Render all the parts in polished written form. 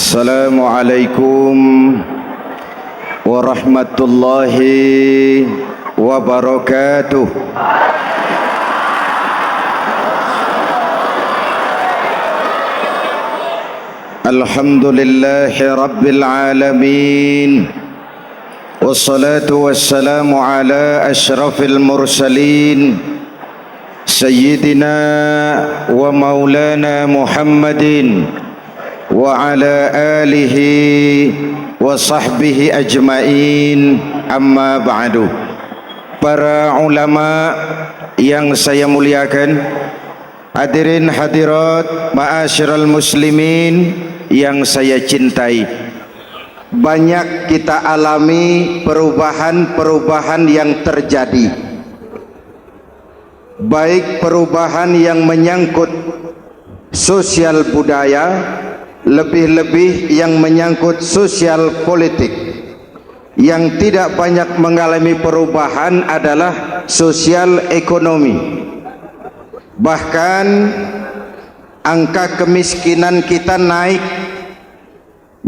Assalamualaikum warahmatullahi wabarakatuh. Alhamdulillahi rabbil alamin. Wassalatu wassalamu ala asyrafil mursalin Sayyidina wa maulana Muhammadin wa ala alihi wa sahbihi ajmain, amma ba'du. Para ulama yang saya muliakan, hadirin hadirat ma'asyiral muslimin yang saya cintai, banyak kita alami perubahan-perubahan yang terjadi, baik perubahan yang menyangkut sosial budaya, lebih-lebih yang menyangkut sosial politik. Yang tidak banyak mengalami perubahan adalah sosial ekonomi. Bahkan angka kemiskinan kita naik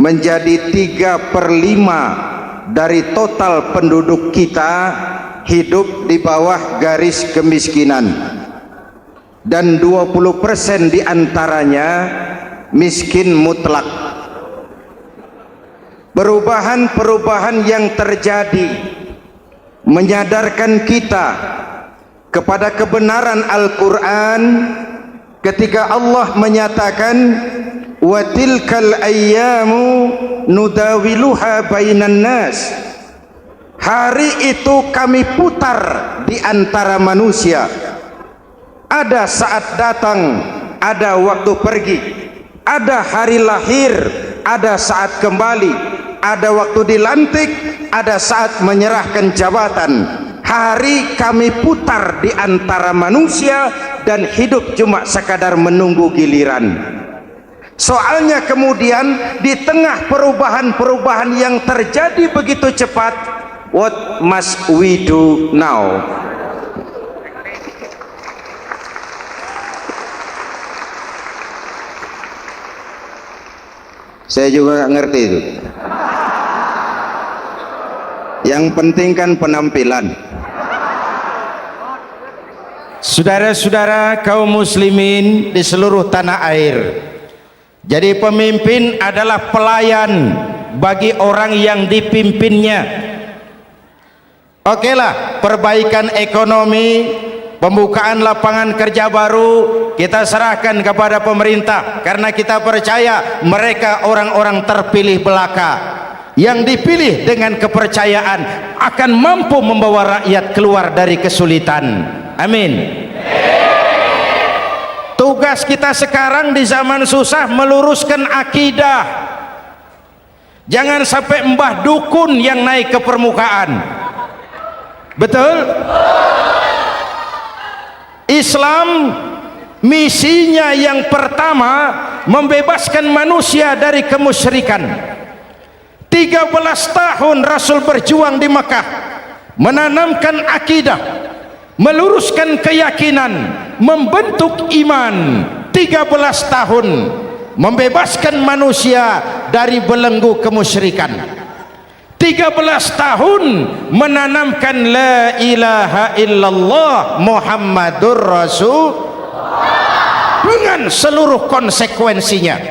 menjadi 3/5 dari total penduduk kita hidup di bawah garis kemiskinan, dan 20% diantaranya miskin mutlak. Perubahan-perubahan yang terjadi menyadarkan kita kepada kebenaran Al-Quran ketika Allah menyatakan wa tilkal ayyamu nudawiluha bainan nas. Hari itu kami putar di antara manusia. Ada saat datang, ada waktu pergi. Ada hari lahir, ada saat kembali, ada waktu dilantik, ada saat menyerahkan jabatan. Hari kami putar di antara manusia dan hidup cuma sekadar menunggu giliran. Soalnya kemudian di tengah perubahan-perubahan yang terjadi begitu cepat, what must we do now? Saya juga nggak ngerti itu. Yang penting kan penampilan. Saudara-saudara kaum muslimin di seluruh tanah air, jadi pemimpin adalah pelayan bagi orang yang dipimpinnya. Okelah, perbaikan ekonomi, pembukaan lapangan kerja baru kita serahkan kepada pemerintah, karena kita percaya mereka orang-orang terpilih belaka yang dipilih dengan kepercayaan akan mampu membawa rakyat keluar dari kesulitan. Amin. Tugas kita sekarang di zaman susah meluruskan akidah. Jangan sampai mbah dukun yang naik ke permukaan. Betul? Islam misinya yang pertama membebaskan manusia dari kemusyrikan. 13 tahun Rasul berjuang di Mekah, menanamkan akidah, meluruskan keyakinan, membentuk iman. 13 tahun membebaskan manusia dari belenggu kemusyrikan. 13 tahun menanamkan la ilaha illallah Muhammadur Rasul dengan seluruh konsekuensinya.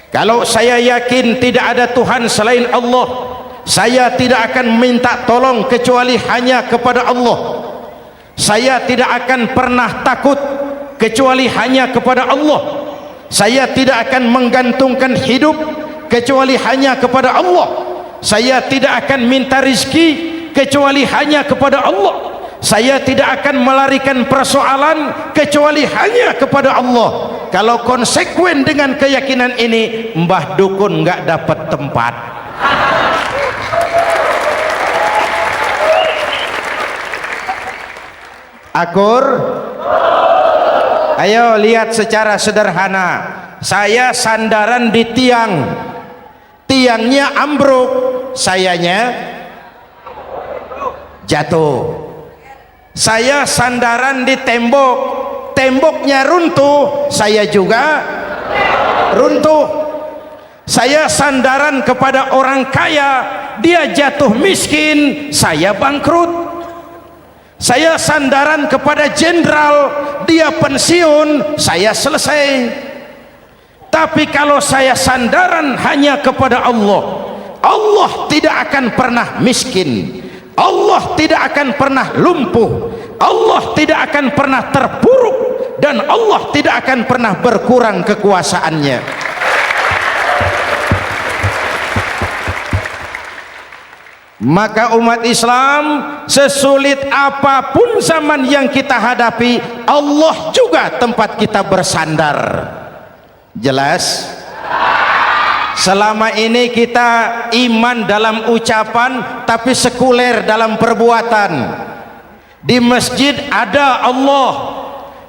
Kalau saya yakin tidak ada Tuhan selain Allah, saya tidak akan minta tolong kecuali hanya kepada Allah. Saya tidak akan pernah takut kecuali hanya kepada Allah. Saya tidak akan menggantungkan hidup kecuali hanya kepada Allah. Saya tidak akan minta rizki kecuali hanya kepada Allah. Saya tidak akan melarikan persoalan kecuali hanya kepada Allah. Kalau konsekuen dengan keyakinan ini, mbah dukun nggak dapat tempat. Akur, ayo lihat secara sederhana. Saya sandaran di tiang, tiangnya ambruk, sayanya jatuh. Saya sandaran di tembok, temboknya runtuh, saya juga runtuh. Saya sandaran kepada orang kaya, dia jatuh miskin, saya bangkrut. Saya sandaran kepada jenderal, dia pensiun, saya selesai. Tapi kalau saya sandaran hanya kepada Allah, Allah tidak akan pernah miskin, Allah tidak akan pernah lumpuh, Allah tidak akan pernah terpuruk, dan Allah tidak akan pernah berkurang kekuasaannya. Maka umat Islam, sesulit apapun zaman yang kita hadapi, Allah juga tempat kita bersandar. Jelas? Selama ini kita iman dalam ucapan tapi sekuler dalam perbuatan. Di masjid ada Allah,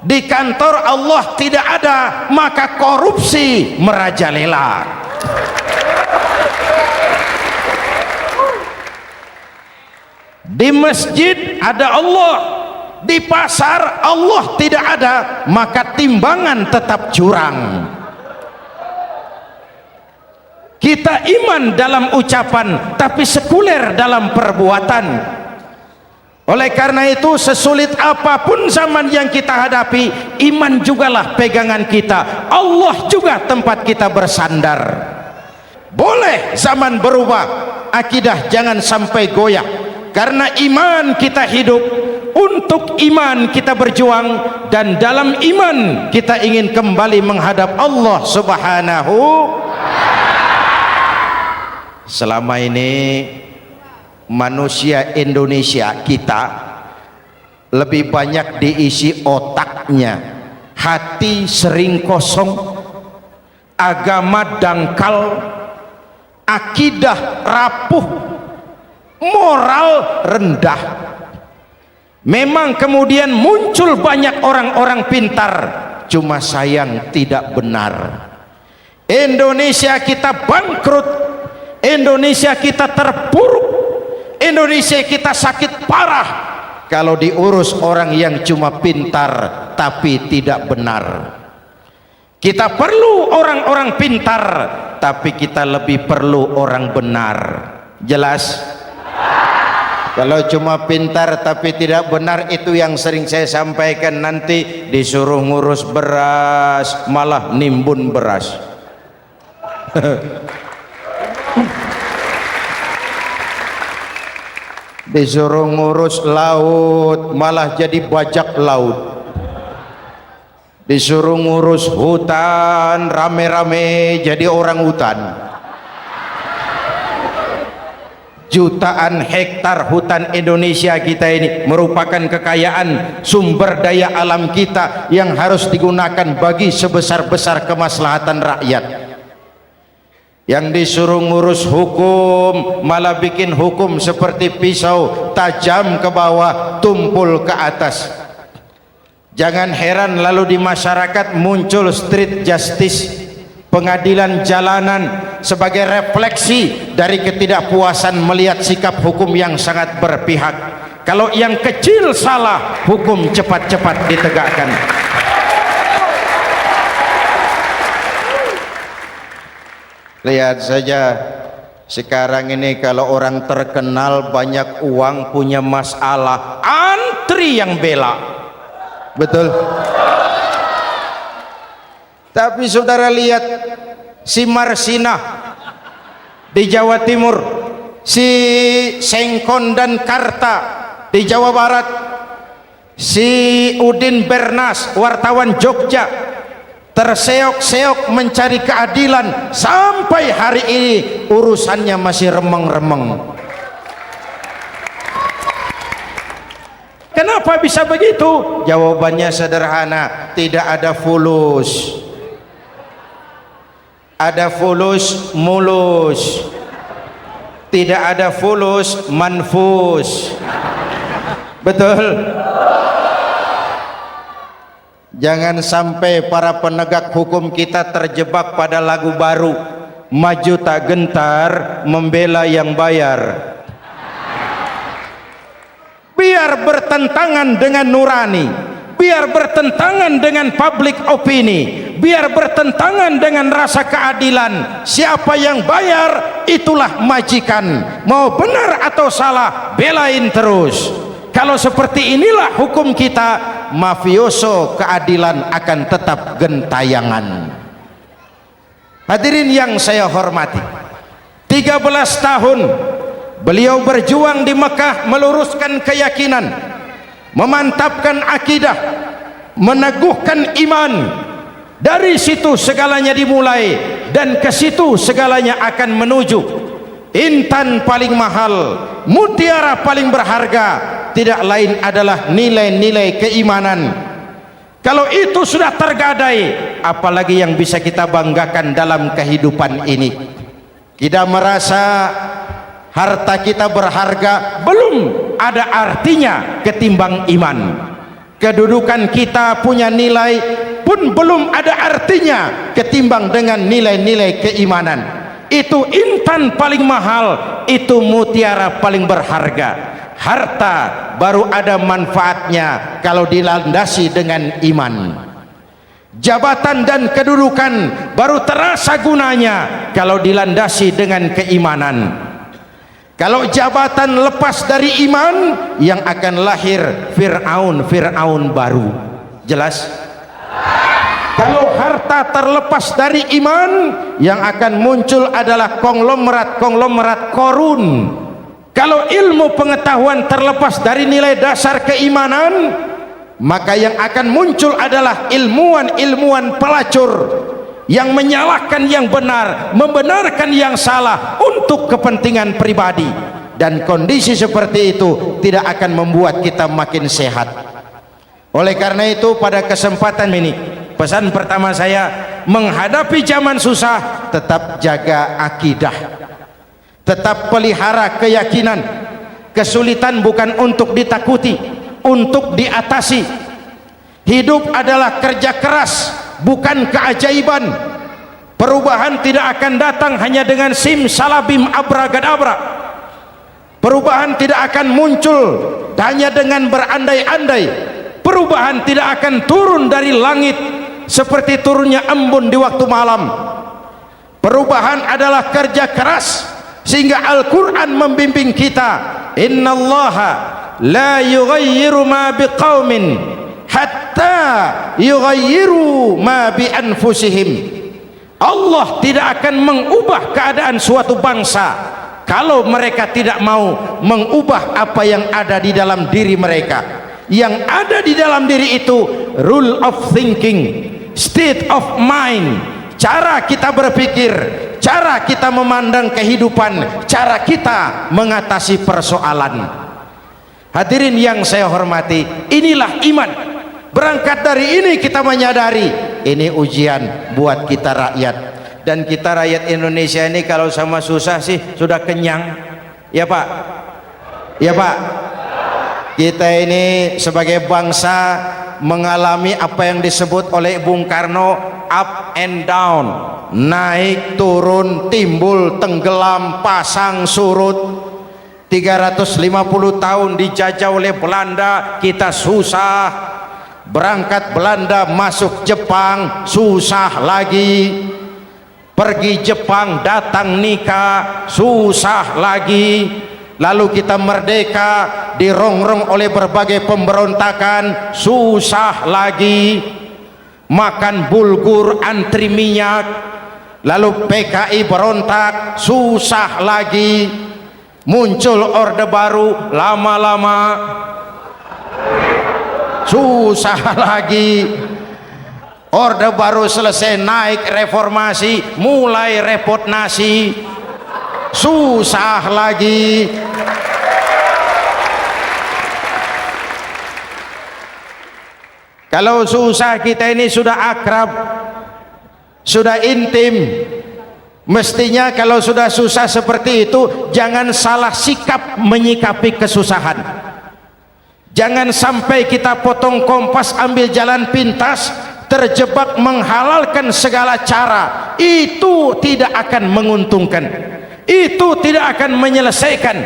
di kantor Allah tidak ada, maka korupsi merajalela. Di masjid ada Allah, di pasar Allah tidak ada, maka timbangan tetap curang. Kita iman dalam ucapan tapi sekuler dalam perbuatan. Oleh karena itu, sesulit apapun zaman yang kita hadapi, iman jugalah pegangan kita, Allah juga tempat kita bersandar. Boleh zaman berubah, akidah jangan sampai goyah. Karena iman kita hidup, untuk iman kita berjuang, dan dalam iman kita ingin kembali menghadap Allah Subhanahu. Selama ini manusia Indonesia kita lebih banyak diisi otaknya, hati sering kosong, agama dangkal, akidah rapuh, moral rendah. Memang kemudian muncul banyak orang-orang pintar, cuma sayang tidak benar. Indonesia kita bangkrut, Indonesia kita terpuruk, Indonesia kita sakit parah kalau diurus orang yang cuma pintar tapi tidak benar. Kita perlu orang-orang pintar, tapi kita lebih perlu orang benar. Jelas? Kalau cuma pintar tapi tidak benar, itu yang sering saya sampaikan, nanti disuruh ngurus beras malah nimbun beras. Disuruh ngurus laut malah jadi bajak laut. Disuruh ngurus hutan rame-rame jadi orang hutan. Jutaan hektar hutan Indonesia kita ini merupakan kekayaan sumber daya alam kita yang harus digunakan bagi sebesar-besar kemaslahatan rakyat. Yang disuruh ngurus hukum malah bikin hukum seperti pisau, tajam ke bawah, tumpul ke atas. Jangan heran lalu di masyarakat muncul street justice, pengadilan jalanan, sebagai refleksi dari ketidakpuasan melihat sikap hukum yang sangat berpihak. Kalau yang kecil salah, hukum cepat-cepat ditegakkan. Lihat saja sekarang ini, kalau orang terkenal banyak uang punya masalah, antri yang bela. Betul? Tapi saudara lihat si Marsinah di Jawa Timur, si Sengkon dan Karta di Jawa Barat, si Udin Bernas wartawan Jogja, terseok-seok mencari keadilan, sampai hari ini urusannya masih remeng-remeng. Kenapa bisa begitu? Jawabannya sederhana, tidak ada fulus. Ada fulus mulus, tidak ada fulus manfus. Betul? Jangan sampai para penegak hukum kita terjebak pada lagu baru, maju tak gentar membela yang bayar. Biar bertentangan dengan nurani, biar bertentangan dengan public opini, biar bertentangan dengan rasa keadilan. Siapa yang bayar itulah majikan, mau benar atau salah belain terus. Kalau seperti inilah hukum kita, mafioso keadilan akan tetap gentayangan. Hadirin yang saya hormati, 13 tahun beliau berjuang di Mekah, meluruskan keyakinan, memantapkan akidah, meneguhkan iman. Dari situ segalanya dimulai, dan ke situ segalanya akan menuju. Intan paling mahal, mutiara paling berharga, tidak lain adalah nilai-nilai keimanan. Kalau itu sudah tergadai, apalagi yang bisa kita banggakan dalam kehidupan ini? Kita merasa harta kita berharga, belum ada artinya ketimbang iman. Kedudukan kita punya nilai pun belum ada artinya ketimbang dengan nilai-nilai keimanan. Itu intan paling mahal, itu mutiara paling berharga. Harta baru ada manfaatnya kalau dilandasi dengan iman. Jabatan dan kedudukan baru terasa gunanya kalau dilandasi dengan keimanan. Kalau jabatan lepas dari iman, yang akan lahir Fir'aun baru. Jelas? Kalau harta terlepas dari iman, yang akan muncul adalah konglomerat Korun. Kalau ilmu pengetahuan terlepas dari nilai dasar keimanan, maka yang akan muncul adalah ilmuwan pelacur yang menyalahkan yang benar, membenarkan yang salah untuk kepentingan pribadi. Dan kondisi seperti itu tidak akan membuat kita makin sehat. Oleh karena itu, pada kesempatan ini, pesan pertama saya, menghadapi zaman susah, tetap jaga akidah, tetap pelihara keyakinan. Kesulitan bukan untuk ditakuti, untuk diatasi. Hidup adalah kerja keras, bukan keajaiban. Perubahan tidak akan datang hanya dengan simsalabim abragadabra. Perubahan tidak akan muncul hanya dengan berandai-andai. Perubahan tidak akan turun dari langit seperti turunnya embun di waktu malam. Perubahan adalah kerja keras, sehingga Al-Quran membimbing kita, innallaha la yughayyiru ma biqaumin hatta yughayyiru ma bi anfusihim. Allah tidak akan mengubah keadaan suatu bangsa kalau mereka tidak mau mengubah apa yang ada di dalam diri mereka. Yang ada di dalam diri itu rule of thinking, state of mind, cara kita berpikir, cara kita memandang kehidupan, cara kita mengatasi persoalan. Hadirin yang saya hormati, inilah iman. Berangkat dari ini kita menyadari ini ujian buat kita rakyat. Dan kita rakyat Indonesia ini kalau sama susah sih sudah kenyang. Ya Pak? Ya Pak? Kita ini sebagai bangsa mengalami apa yang disebut oleh Bung Karno up and down, naik turun, timbul tenggelam, pasang surut. 350 tahun dijajah oleh Belanda, kita susah. Berangkat Belanda masuk Jepang, susah lagi. Pergi Jepang, datang nikah, susah lagi. Lalu kita merdeka, dirongrong oleh berbagai pemberontakan, susah lagi. Makan bulgur, antri minyak. Lalu PKI berontak, susah lagi. Muncul orde baru, lama-lama susah lagi. Orde baru selesai, naik reformasi, mulai repot nasi, susah lagi. Kalau susah kita ini sudah akrab, sudah intim. Mestinya kalau sudah susah seperti itu, jangan salah sikap menyikapi kesusahan. Jangan sampai kita potong kompas, ambil jalan pintas, terjebak menghalalkan segala cara. Itu tidak akan menguntungkan, itu tidak akan menyelesaikan.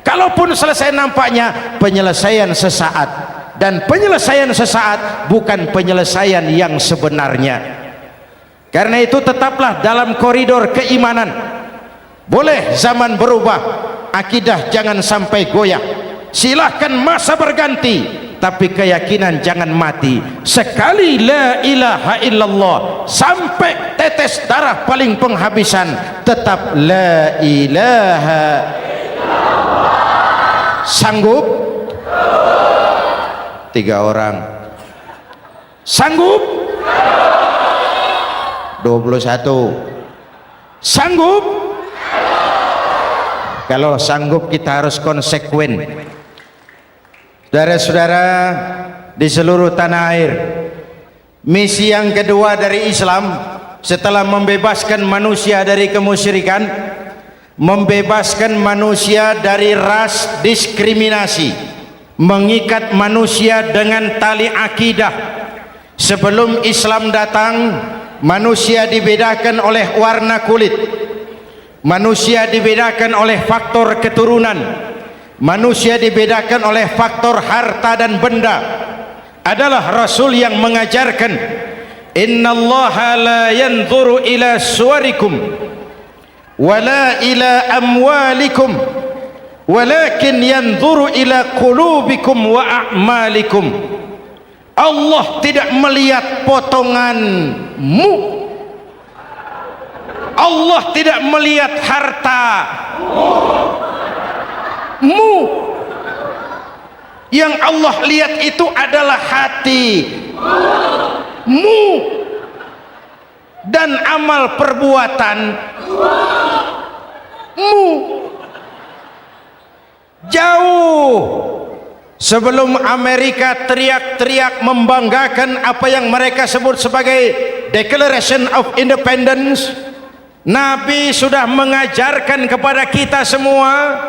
Kalaupun selesai, nampaknya penyelesaian sesaat, dan penyelesaian sesaat bukan penyelesaian yang sebenarnya. Karena itu tetaplah dalam koridor keimanan. Boleh zaman berubah, akidah jangan sampai goyah. Silahkan masa berganti, tapi keyakinan jangan mati. Sekali la ilaha illallah sampai tetes darah paling penghabisan, tetap la ilaha illallah. Sanggup? 3 orang. Sanggup? 21. Sanggup? Kalau sanggup kita harus konsekuen. Saudara-saudara di seluruh tanah air, misi yang kedua dari Islam setelah membebaskan manusia dari kemusyrikan, membebaskan manusia dari ras diskriminasi, mengikat manusia dengan tali akidah. Sebelum Islam datang, manusia dibedakan oleh warna kulit, manusia dibedakan oleh faktor keturunan, manusia dibedakan oleh faktor harta dan benda. Adalah Rasul yang mengajarkan, innallaha la yanzuru ila suwarikum wala ila amwalikum walakin yanzuru ila qulubikum wa a'malikum. Allah tidak melihat potonganmu, Allah tidak melihat hartamu. Yang Allah lihat itu adalah hatimu dan amal perbuatanmu. Jauh sebelum Amerika teriak-teriak membanggakan apa yang mereka sebut sebagai Declaration of Independence, Nabi sudah mengajarkan kepada kita semua,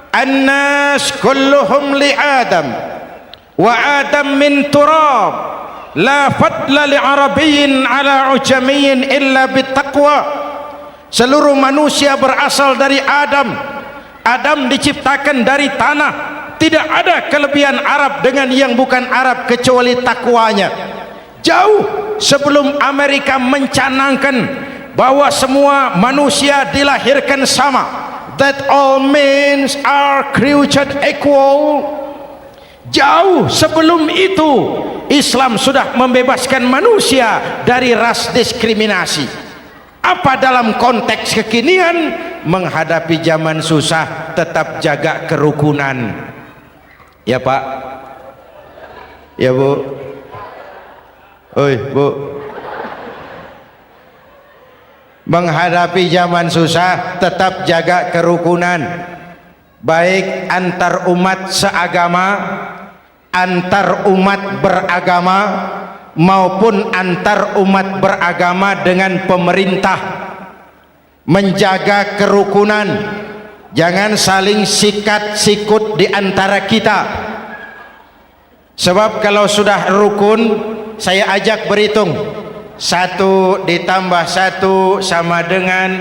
annas kulluhum li Adam wa Adam min turab la fadla li arabiyyin ala ujamiyyin illa bittaqwa. Seluruh manusia berasal dari Adam. Adam diciptakan dari tanah. Tidak ada kelebihan Arab dengan yang bukan Arab kecuali takwanya. Jauh sebelum Amerika mencanangkan bahwa semua manusia dilahirkan sama, that all men are created equal. Jauh sebelum itu Islam sudah membebaskan manusia dari ras diskriminasi. Apa dalam konteks kekinian menghadapi zaman susah tetap jaga kerukunan? Ya Pak, ya Bu, oi Bu, menghadapi zaman susah tetap jaga kerukunan, baik antar umat seagama, antar umat beragama, maupun antar umat beragama dengan pemerintah. Menjaga kerukunan, jangan saling sikat sikut di antara kita. Sebab kalau sudah rukun, saya ajak berhitung, 1 ditambah 1 sama dengan,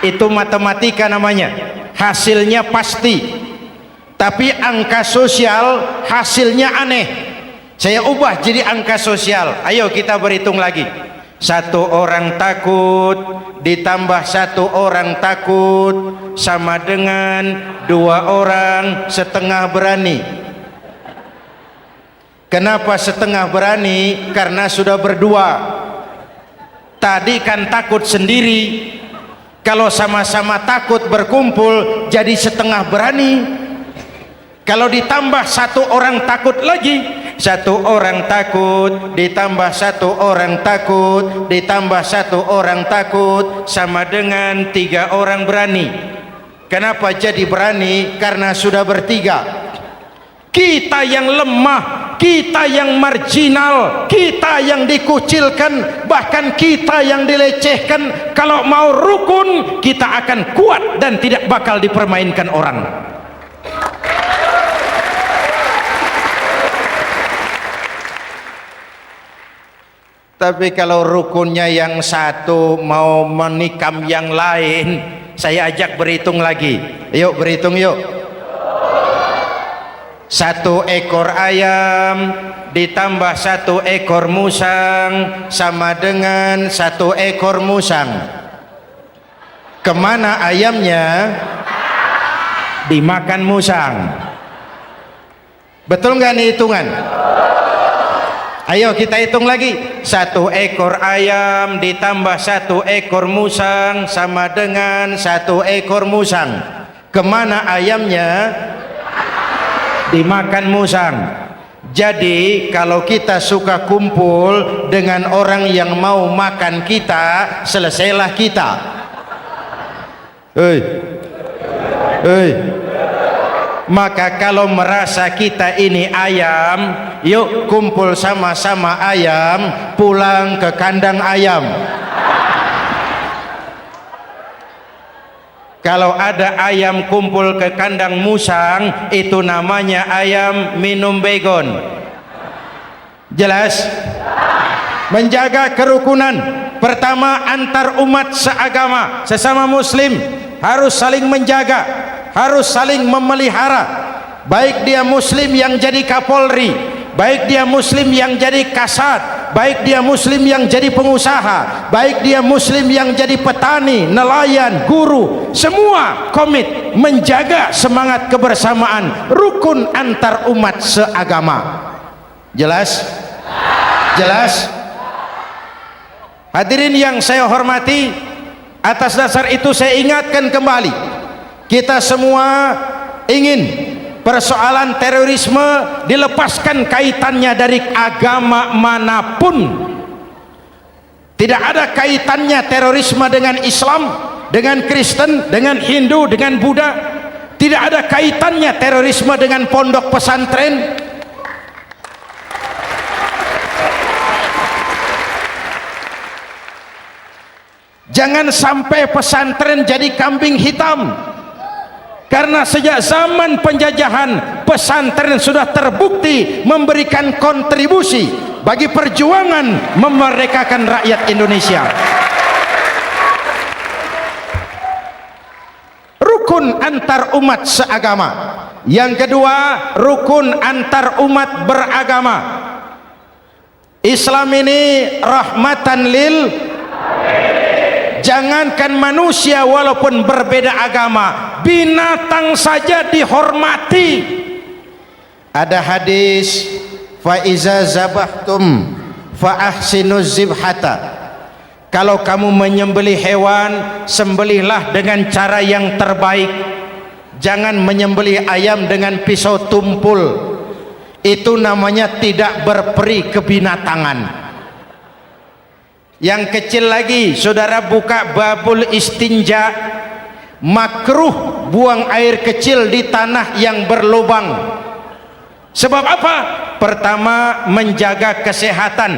itu matematika namanya, hasilnya pasti. Tapi angka sosial hasilnya aneh. Saya ubah jadi angka sosial. Ayo kita berhitung lagi. 1 orang takut ditambah 1 orang takut sama dengan 2 orang setengah berani. Kenapa setengah berani? Karena sudah berdua. Tadi kan takut sendiri. Kalau sama-sama takut berkumpul jadi setengah berani. Kalau ditambah 1 orang takut lagi, 1 orang takut ditambah 1 orang takut ditambah 1 orang takut sama dengan 3 orang berani. Kenapa jadi berani? Karena sudah bertiga. Kita yang lemah, kita yang marginal, kita yang dikucilkan, bahkan kita yang dilecehkan, kalau mau rukun kita akan kuat dan tidak bakal dipermainkan orang. Tapi kalau rukunnya yang satu mau menikam yang lain, saya ajak berhitung lagi. Yuk berhitung yuk. 1 ekor ayam ditambah 1 ekor musang sama dengan 1 ekor musang. Kemana ayamnya? Dimakan musang. Betul nggak nih hitungan? Ayo kita hitung lagi. 1 ekor ayam ditambah 1 ekor musang sama dengan 1 ekor musang. Kemana ayamnya? Dimakan musang. Jadi kalau kita suka kumpul dengan orang yang mau makan kita, selesailah kita. Maka kalau merasa kita ini ayam, yuk kumpul sama-sama ayam, pulang ke kandang ayam. Kalau ada ayam kumpul ke kandang musang, itu namanya ayam minum begon. Jelas? Menjaga kerukunan. Pertama, antar umat seagama, sesama muslim harus saling menjaga, harus saling memelihara. Baik dia muslim yang jadi kapolri, baik dia muslim yang jadi kasat, baik dia muslim yang jadi pengusaha, baik dia muslim yang jadi petani, nelayan, guru, semua komit menjaga semangat kebersamaan, rukun antar umat seagama. Jelas? Jelas? Hadirin yang saya hormati, atas dasar itu saya ingatkan kembali, kita semua ingin persoalan terorisme dilepaskan kaitannya dari agama manapun. Tidak ada kaitannya terorisme dengan Islam, dengan Kristen, dengan Hindu, dengan Buddha. Tidak ada kaitannya terorisme dengan pondok pesantren. Jangan sampai pesantren jadi kambing hitam. Karena sejak zaman penjajahan, pesantren sudah terbukti memberikan kontribusi bagi perjuangan memerdekakan rakyat Indonesia. Rukun antar umat seagama. Yang kedua, rukun antar umat beragama. Islam ini rahmatan lil, jangankan manusia walaupun berbeda agama, binatang saja dihormati. Ada hadis, fa iza zabahtum fa ahsinuz zibhata. Kalau kamu menyembelih hewan, sembelihlah dengan cara yang terbaik. Jangan menyembelih ayam dengan pisau tumpul. Itu namanya tidak berperi kebinatangan. Yang kecil lagi, saudara buka babul istinja, makruh buang air kecil di tanah yang berlubang. Sebab apa? Pertama, menjaga kesehatan.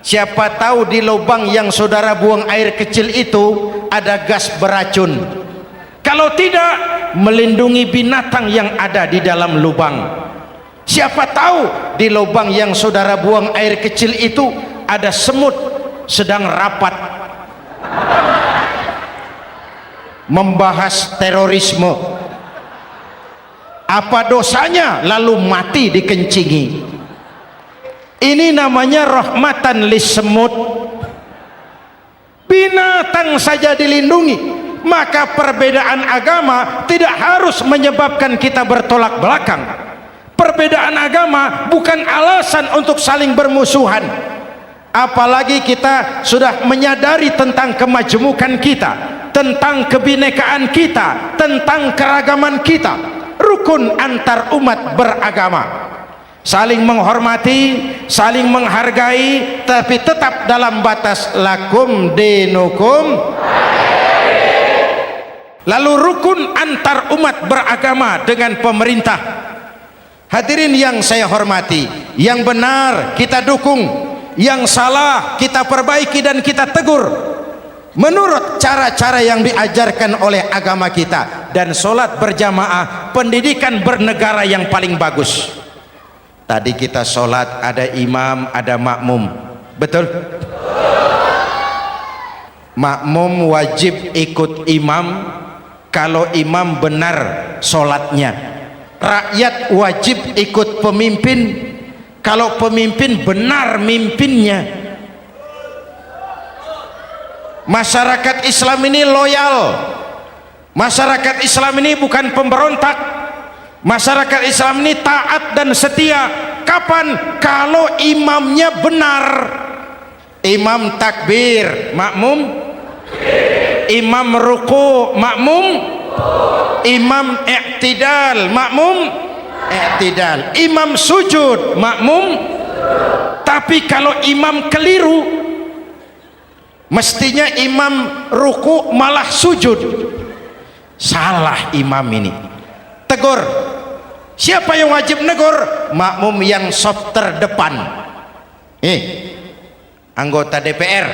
Siapa tahu di lubang yang saudara buang air kecil itu ada gas beracun. Kalau tidak, melindungi binatang yang ada di dalam lubang. Siapa tahu di lubang yang saudara buang air kecil itu ada semut sedang rapat membahas terorisme. Apa dosanya lalu mati dikencingi? Ini namanya rahmatan lis semut. Binatang saja dilindungi. Maka perbedaan agama tidak harus menyebabkan kita bertolak belakang. Perbedaan agama bukan alasan untuk saling bermusuhan. Apalagi kita sudah menyadari tentang kemajemukan kita, tentang kebinekaan kita, tentang keragaman kita. Rukun antar umat beragama, saling menghormati, saling menghargai, tapi tetap dalam batas lakum dinukum. Lalu rukun antar umat beragama dengan pemerintah. Hadirin yang saya hormati, yang benar kita dukung, yang salah kita perbaiki dan kita tegur menurut cara-cara yang diajarkan oleh agama kita. Dan sholat berjamaah, pendidikan bernegara yang paling bagus. Tadi kita sholat ada imam, ada makmum, betul? Makmum wajib ikut imam kalau imam benar sholatnya. Rakyat wajib ikut pemimpin kalau pemimpin benar mimpinnya. Masyarakat Islam ini loyal, masyarakat Islam ini bukan pemberontak, masyarakat Islam ini taat dan setia. Kapan? Kalau imamnya benar. Imam takbir, makmum, imam ruku, makmum, imam i'tidal, makmum i'tidal, imam sujud, makmum. Tapi kalau imam keliru, mestinya imam ruku malah sujud, salah imam ini. Tegur. Siapa yang wajib negur? Makmum yang saf terdepan. Anggota DPR.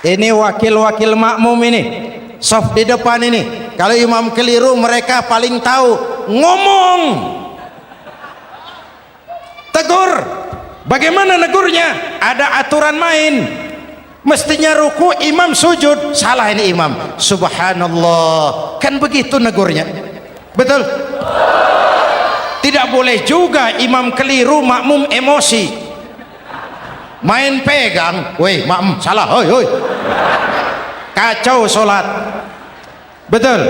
Ini wakil-wakil makmum ini, saf di depan ini. Kalau imam keliru, mereka paling tahu. Ngomong, tegur. Bagaimana negurnya? Ada aturan main. Mestinya ruku, imam sujud, salah ini imam. Subhanallah, kan begitu negurnya. Betul? Tidak boleh juga imam keliru, makmum emosi, main pegang. Woi makmum salah, hoi hoi, kacau sholat. Betul?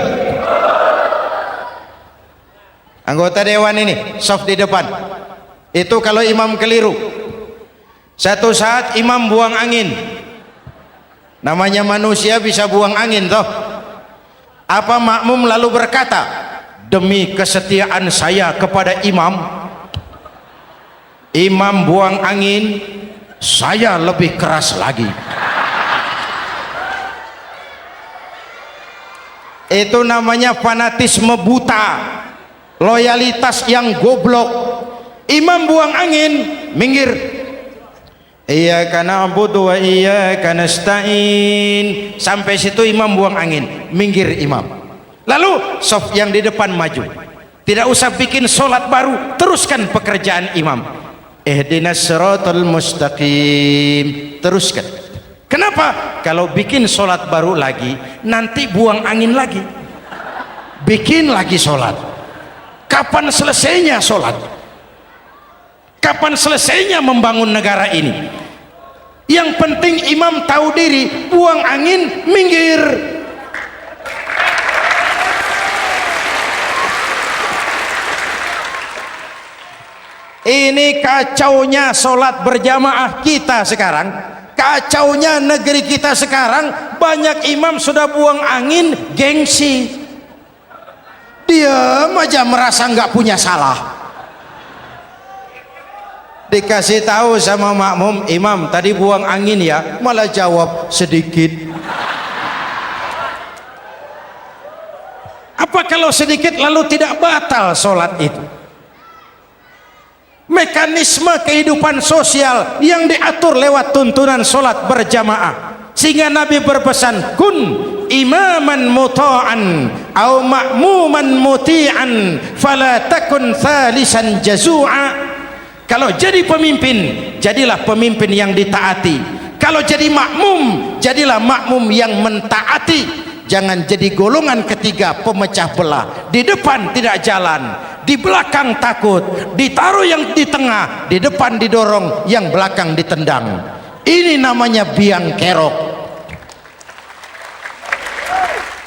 Anggota dewan ini saf di depan, itu kalau imam keliru, satu saat imam buang angin. Namanya manusia bisa buang angin toh. Apa makmum lalu berkata, demi kesetiaan saya kepada imam, imam buang angin, saya lebih keras lagi. Itu namanya fanatisme buta, loyalitas yang goblok. Imam buang angin, minggir. Iyyaka na'budu wa iyyaka nasta'in. Sampai situ imam buang angin, minggir imam. Lalu saf yang di depan maju. Tidak usah bikin sholat baru, teruskan pekerjaan imam. Ihdinas siratal mustaqim, teruskan. Kenapa? Kalau bikin sholat baru lagi, nanti buang angin lagi, bikin lagi sholat. Kapan selesainya sholat? Kapan selesainya membangun negara ini? Yang penting imam tahu diri, buang angin, minggir. Ini kacaunya sholat berjamaah kita sekarang, kacaunya negeri kita sekarang. Banyak imam sudah buang angin, gengsi, diam aja merasa nggak punya salah. Dikasih tahu sama makmum, imam tadi buang angin ya, malah jawab sedikit. Apa kalau sedikit lalu tidak batal sholat itu? Mekanisme kehidupan sosial yang diatur lewat tuntunan sholat berjamaah, sehingga Nabi berpesan, kun imaman muta'an au ma'muman muti'an fala takun thalisan jazu'a. Kalau jadi pemimpin, jadilah pemimpin yang ditaati. Kalau jadi makmum, jadilah makmum yang mentaati. Jangan jadi golongan ketiga pemecah belah. Di depan tidak jalan, di belakang takut, ditaruh yang di tengah, di depan didorong, yang belakang ditendang. Ini namanya biang kerok.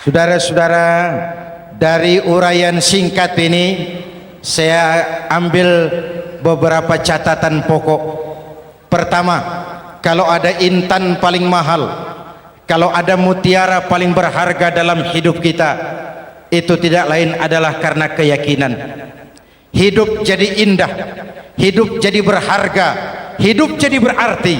Saudara-saudara, dari uraian singkat ini saya ambil beberapa catatan pokok. Pertama, kalau ada intan paling mahal, kalau ada mutiara paling berharga dalam hidup kita, itu tidak lain adalah karena keyakinan. Hidup jadi indah, hidup jadi berharga, hidup jadi berarti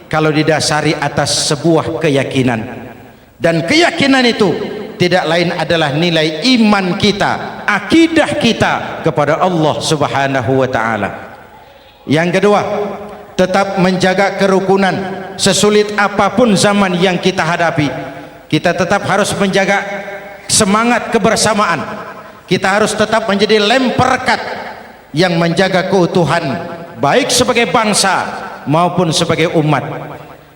kalau didasari atas sebuah keyakinan. Dan keyakinan itu tidak lain adalah nilai iman kita, akidah kita kepada Allah Subhanahu wa ta'ala. Yang kedua, tetap menjaga kerukunan. Sesulit apapun zaman yang kita hadapi, kita tetap harus menjaga semangat kebersamaan. Kita harus tetap menjadi lem perekat yang menjaga keutuhan, baik sebagai bangsa maupun sebagai umat.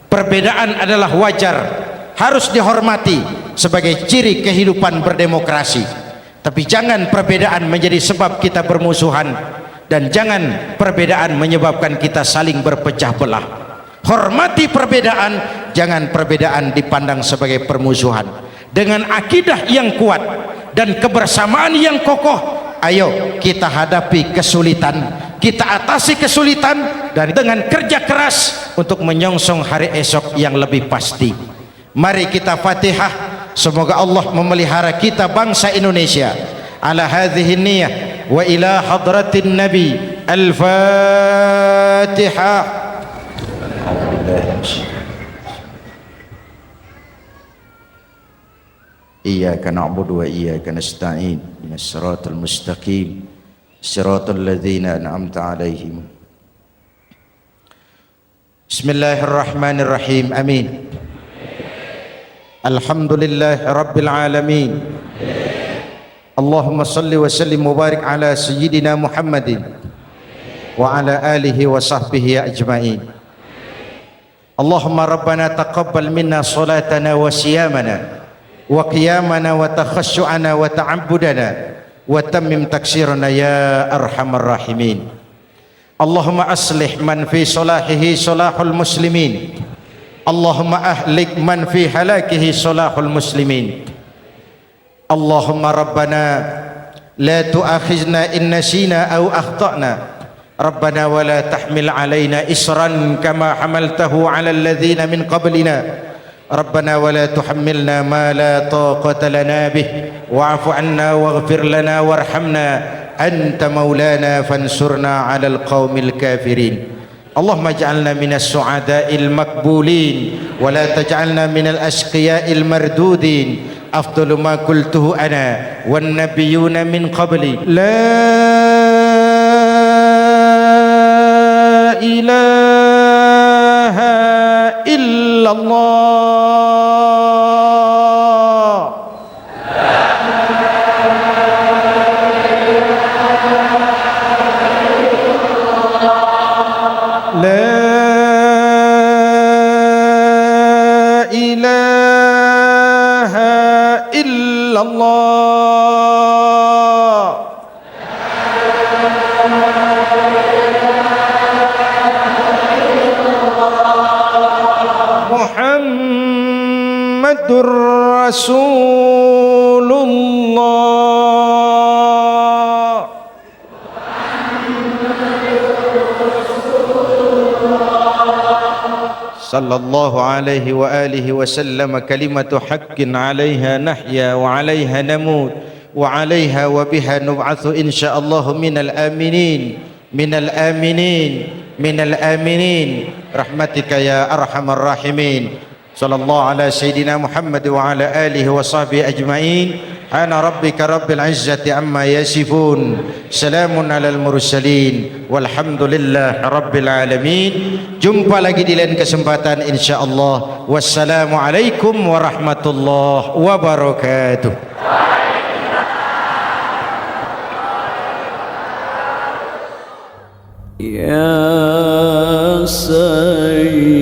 Perbedaan adalah wajar, harus dihormati. sebagai ciri kehidupan berdemokrasi. Tapi jangan perbedaan menjadi sebab kita bermusuhan, dan jangan perbedaan menyebabkan kita saling berpecah belah. Hormati perbedaan, jangan perbedaan dipandang sebagai permusuhan. Dengan akidah yang kuat dan kebersamaan yang kokoh, ayo kita hadapi kesulitan, kita atasi kesulitan, dan dengan kerja keras untuk menyongsong hari esok yang lebih pasti. Mari kita Fatihah, semoga Allah memelihara kita bangsa Indonesia. Ala hadhihi niyah wa ila hadratin Nabi. Al-Fatihah. Iyyaka na'budu wa iyyaka nasta'in. Ihdinas siratal mustaqim. Siratal ladzina an'amta 'alaihim. Bismillahirrahmanirrahim. Amin. Alhamdulillah rabbil alamin. Allahumma salli wa sallim wa barik ala sayyidina Muhammadin wa ala alihi wa sahbihi ajma'in. Allahumma rabbana taqabbal minna salatana wa siyamana wa qiyamana wa takhashu'ana wa ta'abbudana wa tammim taksirana ya arhamar rahimin. Allahumma aslih man fi salahihi salahul muslimin. Allahumma ahlik man fi halakihi salahul muslimin. Allahumma rabbana la tu'akhizna in nasina aw akhtana. Rabbana wa la tahmil alaina isran kama hamaltahu ala alladhina min qablina. Rabbana wa la tuhammilna ma la taqata lana bih wa'fu anna waghfir lana warhamna anta maulana fansurna 'alal qaumil kafirin. Allahumma ij'alna minas su'ada'il maqbulin wa la taj'alna minal ashqiya'il mardudin. Afdalu ma qultuhu ana wan nabiyyuna min qabli. La ilaha illallah. La ilaha illallah. Muhammadur Rasulullah. Sallallahu alaihi wa alihi wa sallam. Kalimatu haqqin 'alaiha nahya wa 'alaiha namut wa 'alaiha wa biha nub'atsu insyaallah minal aminin minal aminin minal aminin rahmatika ya arhamar rahimin. Sallallahu ala sayyidina Muhammad wa ala alihi wa sahbihi ajma'in. Ana rabbika rabbil izzati amma yasifun. Salamun alal mursalin walhamdulillah rabbil alamin. Jumpa lagi di lain kesempatan insyaallah. Wassalamu alaikum warahmatullahi wabarakatuh. Ya Sayyidi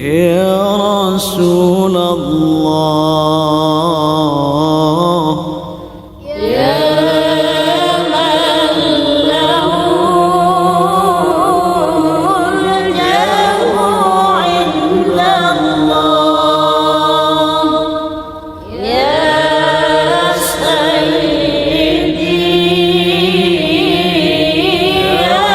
ya Rasulullah, ya man lahul jamu indallah, ya Sayyidi ya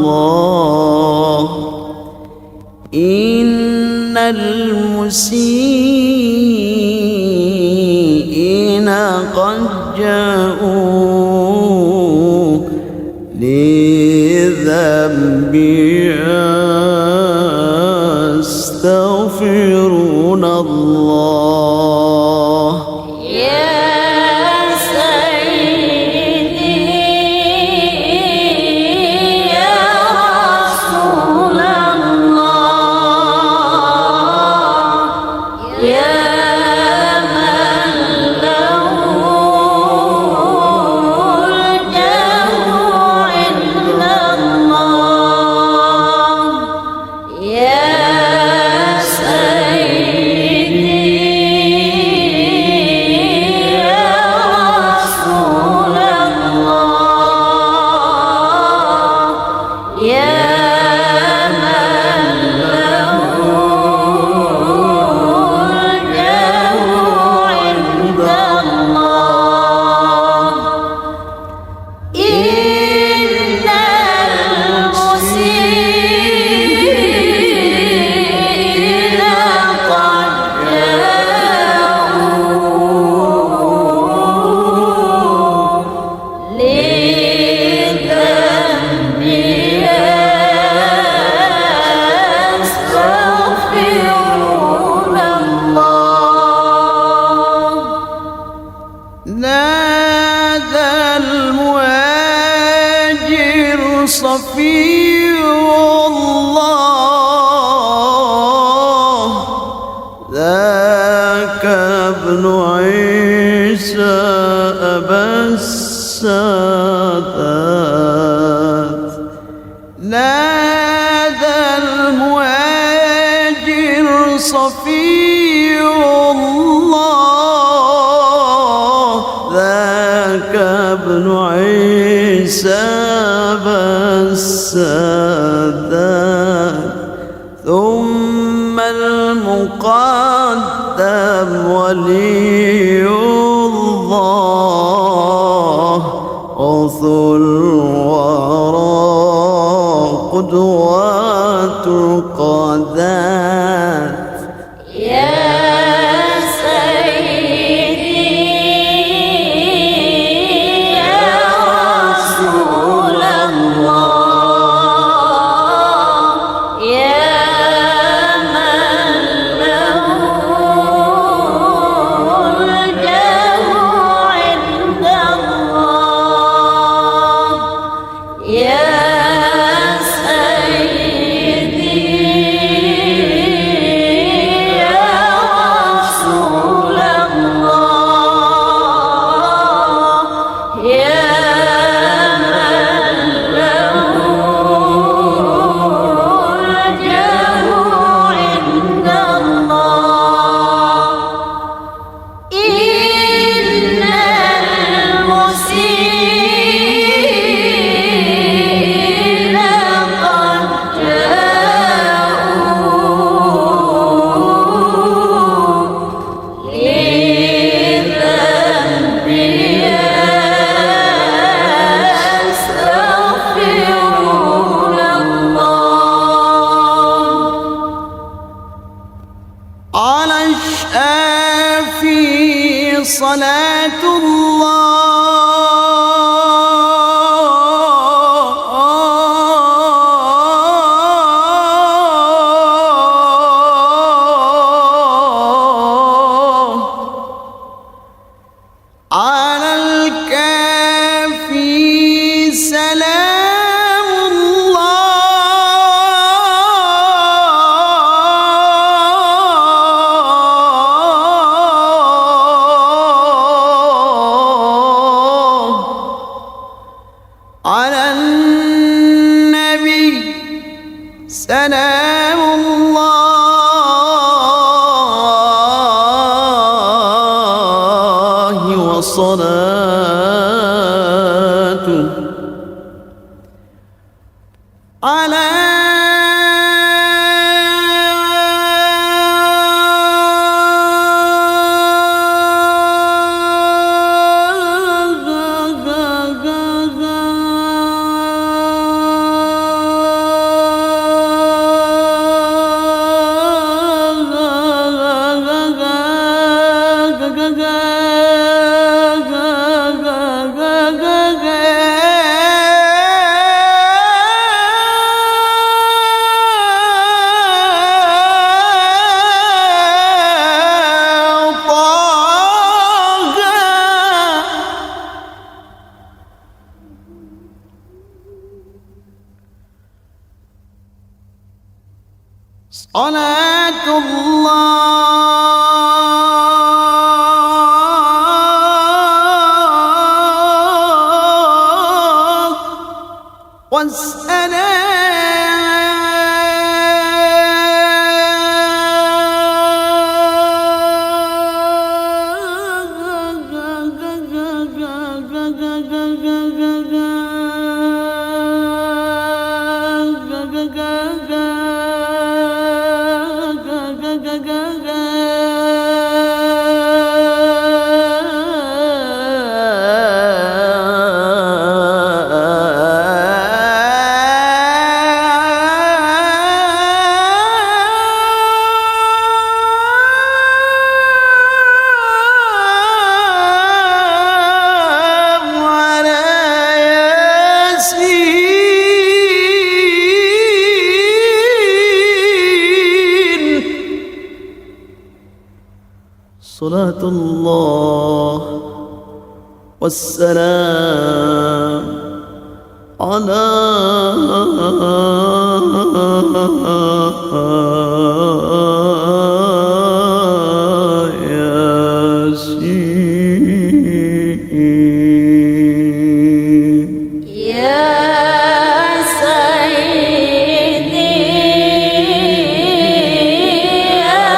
الله إن المسيئين قد جاءوا لذنب يستغفرون الله نادى المهاجر صفي الله ذاك ابن عيسى أبا السادات نادى المهاجر صفي الله ذاك ابن عيسى بالسادات ثم المقدم ولي الله غوث الورى قدوات القادات على الشافي صلاة الله على الكافي سلام الله على النبي سلام الله وصلاته على صلاة الله صلاة الله والسلام على ياسين. يا سيدي يا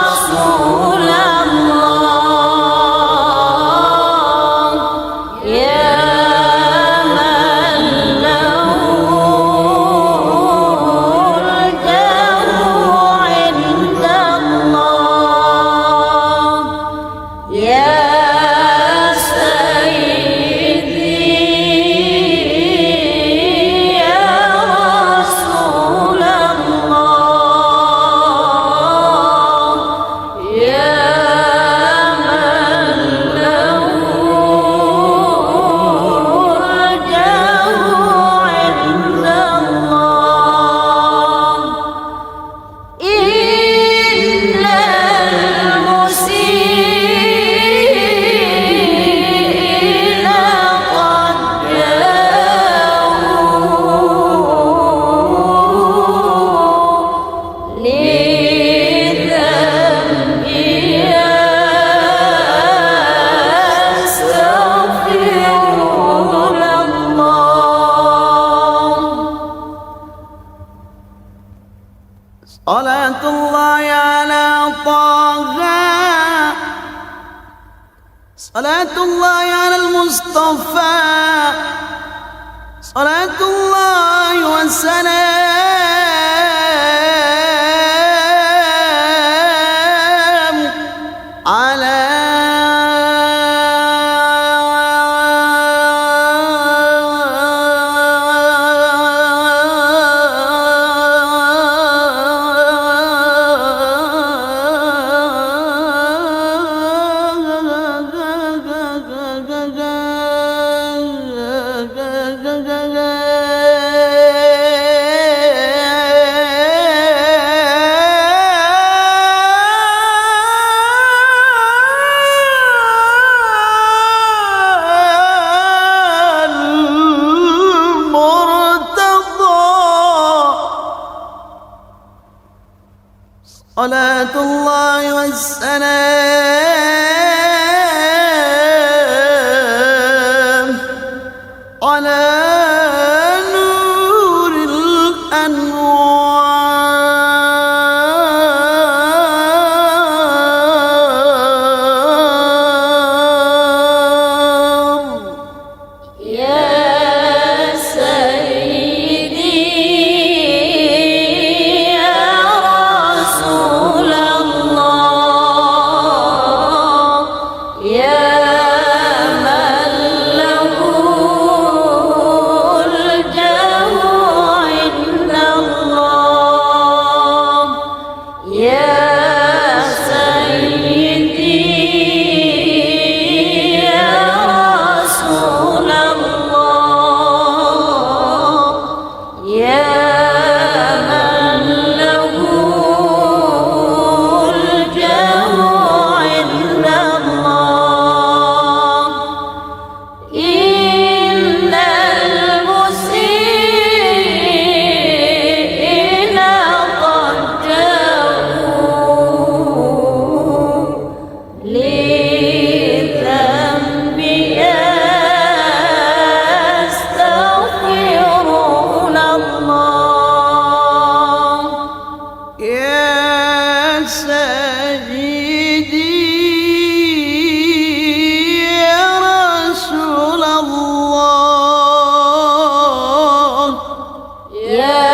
رسول الله يا من له الجاه عند الله يا صلاة الله على طه، صلاة الله على المصطفى، صلاة الله والسلام على صلاة الله والسلام على نور الأنوار. يا سيدي يا رسول الله يا من له الجاه عند الله يا سيدي يا رسول الله يا من له الجاه عند الله إن المسيئين قد يا